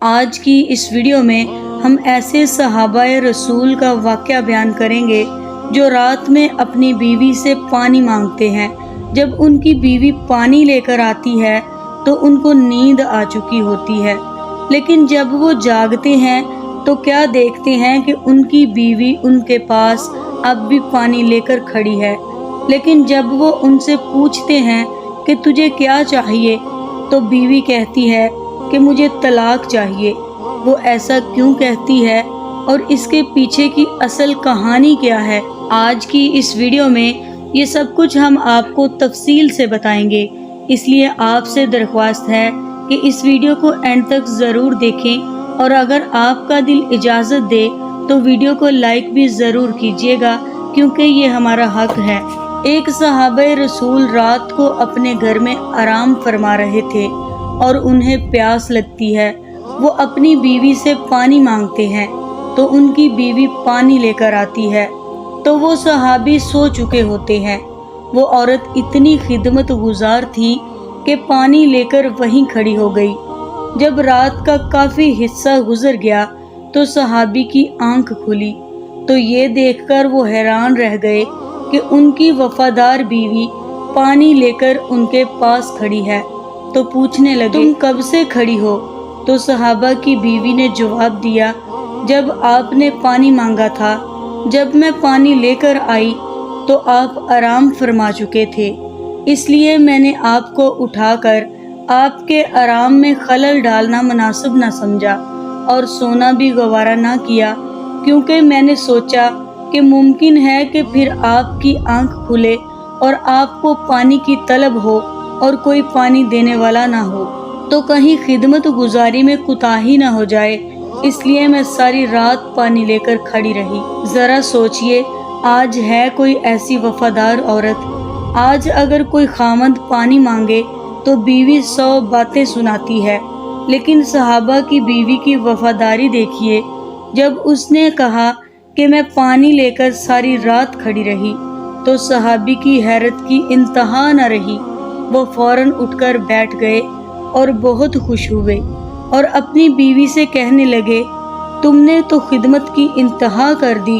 آج کی اس ویڈیو میں ہم ایسے صحابہ رسول کا واقعہ بیان کریں گے جو رات میں اپنی بیوی سے پانی مانگتے ہیں۔ جب ان کی بیوی پانی لے کر آتی ہے تو ان کو نیند آ چکی ہوتی ہے، لیکن جب وہ جاگتے ہیں تو کیا دیکھتے ہیں کہ ان کی بیوی ان کے پاس اب بھی پانی لے کر کھڑی ہے۔ لیکن جب وہ ان سے پوچھتے ہیں کہ تجھے کیا چاہیے تو بیوی کہتی ہے کہ مجھے طلاق چاہیے۔ وہ ایسا کیوں کہتی ہے اور اس کے پیچھے کی اصل کہانی کیا ہے، آج کی اس ویڈیو میں یہ سب کچھ ہم آپ کو تفصیل سے بتائیں گے۔ اس لیے آپ سے درخواست ہے کہ اس ویڈیو کو اینڈ تک ضرور دیکھیں، اور اگر آپ کا دل اجازت دے تو ویڈیو کو لائک بھی ضرور کیجیے گا، کیونکہ یہ ہمارا حق ہے۔ ایک صحابہ رسول رات کو اپنے گھر میں آرام فرما رہے تھے اور انہیں پیاس لگتی ہے۔ وہ اپنی بیوی سے پانی مانگتے ہیں تو ان کی بیوی پانی لے کر آتی ہے تو وہ صحابی سو چکے ہوتے ہیں۔ وہ عورت اتنی خدمت گزار تھی کہ پانی لے کر وہیں کھڑی ہو گئی۔ جب رات کا کافی حصہ گزر گیا تو صحابی کی آنکھ کھلی تو یہ دیکھ کر وہ حیران رہ گئے کہ ان کی وفادار بیوی پانی لے کر ان کے پاس کھڑی ہے۔ تو پوچھنے لگے، تم کب سے کھڑی ہو؟ تو صحابہ کی بیوی نے جواب دیا، جب آپ نے پانی مانگا تھا، جب میں پانی لے کر آئی تو آپ آرام فرما چکے تھے، اس لیے میں نے آپ کو اٹھا کر آپ کے آرام میں خلل ڈالنا مناسب نہ سمجھا اور سونا بھی گوارا نہ کیا، کیونکہ میں نے سوچا کہ ممکن ہے کہ پھر آپ کی آنکھ کھلے اور آپ کو پانی کی طلب ہو اور کوئی پانی دینے والا نہ ہو، تو کہیں خدمت گزاری میں کوتاہی نہ ہو جائے، اس لیے میں ساری رات پانی لے کر کھڑی رہی۔ ذرا سوچئے، آج ہے کوئی ایسی وفادار عورت؟ آج اگر کوئی خامند پانی مانگے تو بیوی 100 باتیں سناتی ہے، لیکن صحابہ کی بیوی کی وفاداری دیکھیے۔ جب اس نے کہا کہ میں پانی لے کر ساری رات کھڑی رہی تو صحابی کی حیرت کی انتہا نہ رہی۔ وہ فوراً اٹھ کر بیٹھ گئے اور بہت خوش ہوئے اور اپنی بیوی سے کہنے لگے، تم نے تو خدمت کی انتہا کر دی،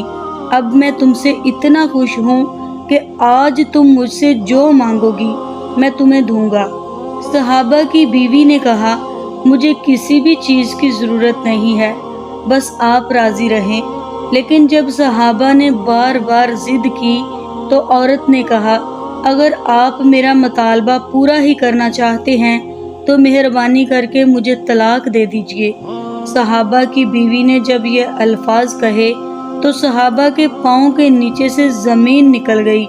اب میں تم سے اتنا خوش ہوں کہ آج تم مجھ سے جو مانگو گی میں تمہیں دوں گا۔ صحابہ کی بیوی نے کہا، مجھے کسی بھی چیز کی ضرورت نہیں ہے، بس آپ راضی رہیں۔ لیکن جب صحابہ نے بار بار ضد کی تو عورت نے کہا، اگر آپ میرا مطالبہ پورا ہی کرنا چاہتے ہیں تو مہربانی کر کے مجھے طلاق دے دیجئے۔ صحابہ کی بیوی نے جب یہ الفاظ کہے تو صحابہ کے پاؤں کے نیچے سے زمین نکل گئی۔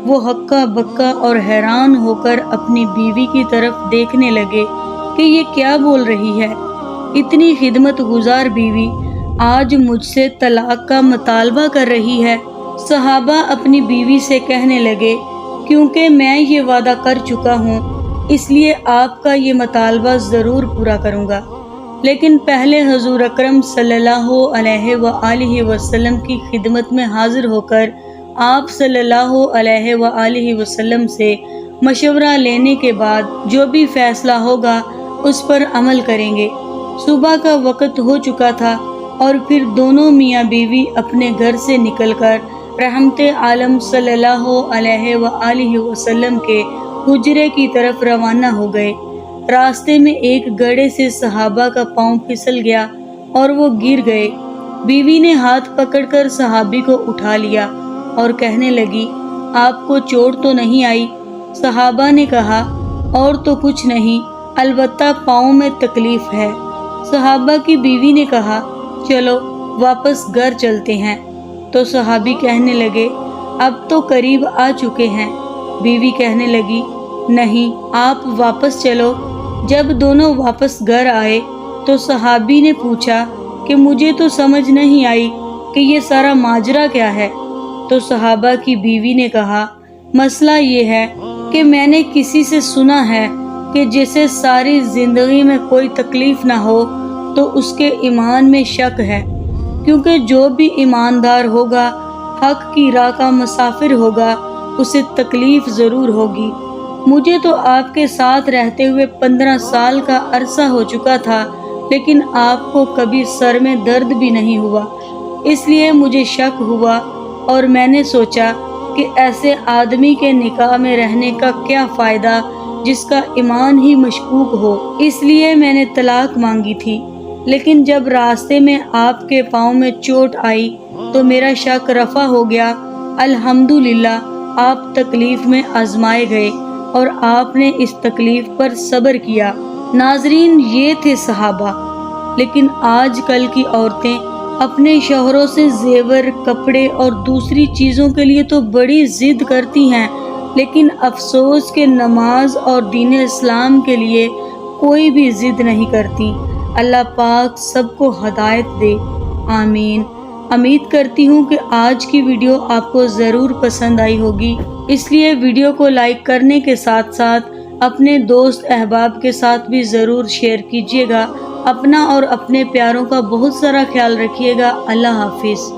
وہ ہکا بکا اور حیران ہو کر اپنی بیوی کی طرف دیکھنے لگے کہ یہ کیا بول رہی ہے۔ اتنی خدمت گزار بیوی آج مجھ سے طلاق کا مطالبہ کر رہی ہے۔ صحابہ اپنی بیوی سے کہنے لگے، کیونکہ میں یہ وعدہ کر چکا ہوں اس لیے آپ کا یہ مطالبہ ضرور پورا کروں گا، لیکن پہلے حضور اکرم صلی اللہ علیہ وآلہ وسلم کی خدمت میں حاضر ہو کر آپ صلی اللہ علیہ وآلہ وسلم سے مشورہ لینے کے بعد جو بھی فیصلہ ہوگا اس پر عمل کریں گے۔ صبح کا وقت ہو چکا تھا اور پھر دونوں میاں بیوی اپنے گھر سے نکل کر رحمت عالم صلی اللہ علیہ وآلہ وسلم کے حجرے کی طرف روانہ ہو گئے۔ راستے میں ایک گڑھے سے صحابہ کا پاؤں پھسل گیا اور وہ گر گئے۔ بیوی نے ہاتھ پکڑ کر صحابی کو اٹھا لیا اور کہنے لگی، آپ کو چوٹ تو نہیں آئی؟ صحابہ نے کہا، اور تو کچھ نہیں، البتہ پاؤں میں تکلیف ہے۔ صحابہ کی بیوی نے کہا، چلو واپس گھر چلتے ہیں۔ تو صحابی کہنے لگے، اب تو قریب آ چکے ہیں۔ بیوی کہنے لگی، نہیں، آپ واپس چلو۔ جب دونوں واپس گھر آئے تو صحابی نے پوچھا کہ مجھے تو سمجھ نہیں آئی کہ یہ سارا ماجرا کیا ہے۔ تو صحابہ کی بیوی نے کہا، مسئلہ یہ ہے کہ میں نے کسی سے سنا ہے کہ جسے ساری زندگی میں کوئی تکلیف نہ ہو تو اس کے ایمان میں شک ہے، کیونکہ جو بھی ایماندار ہوگا، حق کی راہ کا مسافر ہوگا، اسے تکلیف ضرور ہوگی۔ مجھے تو آپ کے ساتھ رہتے ہوئے 15 سال کا عرصہ ہو چکا تھا، لیکن آپ کو کبھی سر میں درد بھی نہیں ہوا۔ اس لیے مجھے شک ہوا اور میں نے سوچا کہ ایسے آدمی کے نکاح میں رہنے کا کیا فائدہ جس کا ایمان ہی مشکوک ہو۔ اس لیے میں نے طلاق مانگی تھی، لیکن جب راستے میں آپ کے پاؤں میں چوٹ آئی تو میرا شک رفع ہو گیا۔ الحمدللہ آپ تکلیف میں آزمائے گئے اور آپ نے اس تکلیف پر صبر کیا۔ ناظرین، یہ تھے صحابہ۔ لیکن آج کل کی عورتیں اپنے شوہروں سے زیور، کپڑے اور دوسری چیزوں کے لیے تو بڑی ضد کرتی ہیں، لیکن افسوس کہ نماز اور دین اسلام کے لیے کوئی بھی ضد نہیں کرتی۔ اللہ پاک سب کو ہدایت دے، آمین۔ امید کرتی ہوں کہ آج کی ویڈیو آپ کو ضرور پسند آئی ہوگی، اس لیے ویڈیو کو لائک کرنے کے ساتھ ساتھ اپنے دوست احباب کے ساتھ بھی ضرور شیئر کیجیے گا۔ اپنا اور اپنے پیاروں کا بہت سارا خیال رکھیے گا۔ اللہ حافظ۔